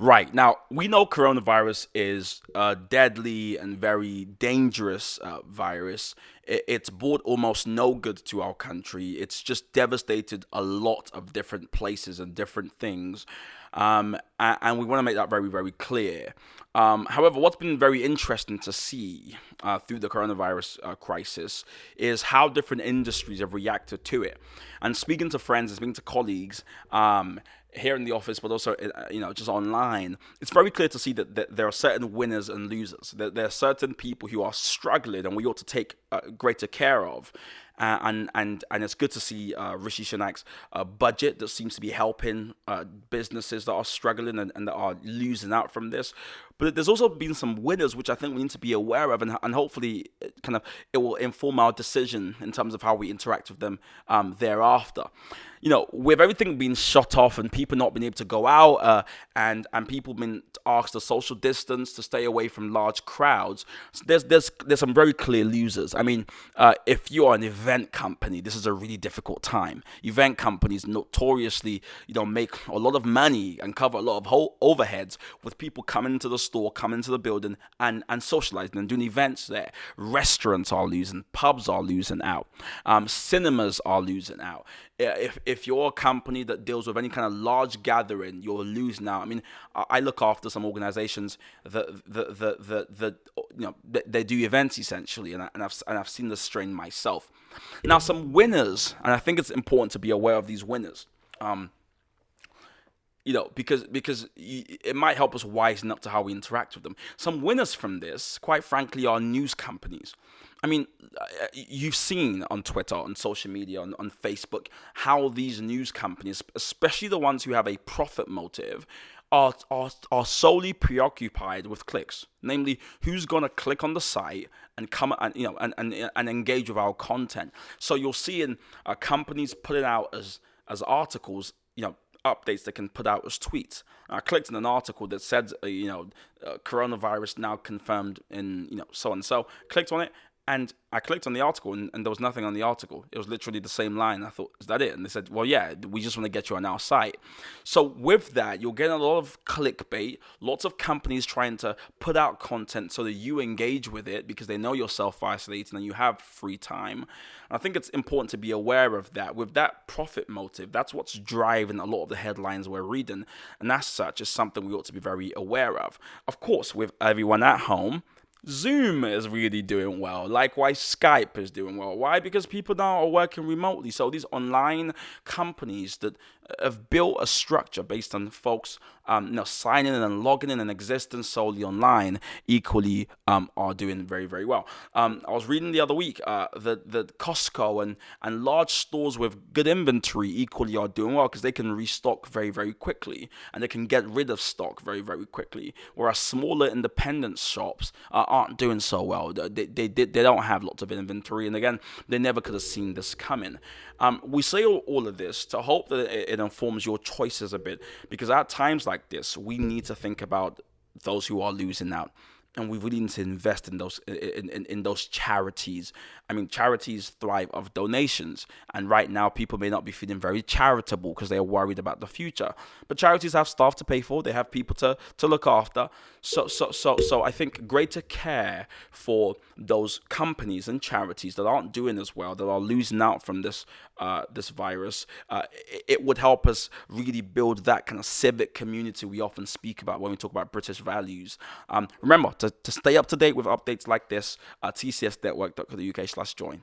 Right. Now, we know coronavirus is a deadly and very dangerous virus. It's brought almost no good to our country. It's just devastated a lot of different places and different things. And we want to make that very, very clear. However, what's been very interesting to see through the coronavirus crisis is how different industries have reacted to it. And speaking to friends and speaking to colleagues, here in the office, but also just online, it's very clear to see that there are certain winners and losers. There are certain people who are struggling, and we ought to take greater care of. And it's good to see Rishi Sunak's budget that seems to be helping businesses that are struggling and that are losing out from this. But there's also been some winners which I think we need to be aware of, and hopefully it will inform our decision in terms of how we interact with them thereafter. With everything being shut off and people not being able to go out, and people being asked to social distance, to stay away from large crowds, so there's some very clear losers. I mean, if you are an event company, this is a really difficult time. Event companies notoriously, make a lot of money and cover a lot of overheads with people coming into the store, coming into the building, and socializing and doing events there. Restaurants are losing, pubs are losing out, cinemas are losing out. If you're a company that deals with any kind of large gathering, you're losing out. I mean, I look after some organizations that they do events essentially, and I've seen the strain myself. Now, some winners, and I think it's important to be aware of these winners. Because it might help us wisen up to how we interact with them. Some winners from this, quite frankly, are news companies. I mean, you've seen on Twitter, on social media, on Facebook, how these news companies, especially the ones who have a profit motive, are solely preoccupied with clicks. Namely, who's gonna click on the site and come and engage with our content. So you'll see in companies putting out as articles, updates they can put out as tweets. I clicked on an article that said, coronavirus now confirmed in, so and so. Clicked on it, and I clicked on the article, and there was nothing on the article. It was literally the same line. I thought, is that it? And they said, well, yeah, we just want to get you on our site. So with that, you'll get a lot of clickbait, lots of companies trying to put out content so that you engage with it because they know you're self-isolating and you have free time. And I think it's important to be aware of that. With that profit motive, that's what's driving a lot of the headlines we're reading. And as such, is something we ought to be very aware of. Of course, with everyone at home, Zoom is really doing well. Likewise, Skype is doing well. Why? Because people now are working remotely. So these online companies that have built a structure based on folks signing in and logging in and existing solely online equally are doing very, very well. I was reading the other week that Costco and large stores with good inventory equally are doing well because they can restock very, very quickly and they can get rid of stock very, very quickly. Whereas smaller independent shops aren't doing so well. They don't have lots of inventory, and again, they never could have seen this coming. We say all of this to hope that it informs your choices a bit, because at times like this, we need to think about those who are losing out. And we really need to invest in those charities. I mean, charities thrive off donations. And right now, people may not be feeling very charitable because they are worried about the future. But charities have staff to pay for. They have people to look after. So I think greater care for those companies and charities that aren't doing as well, that are losing out from this virus, it would help us really build that kind of civic community we often speak about when we talk about British values. Remember, to stay up to date with updates like this, tcsnetwork.co.uk/join.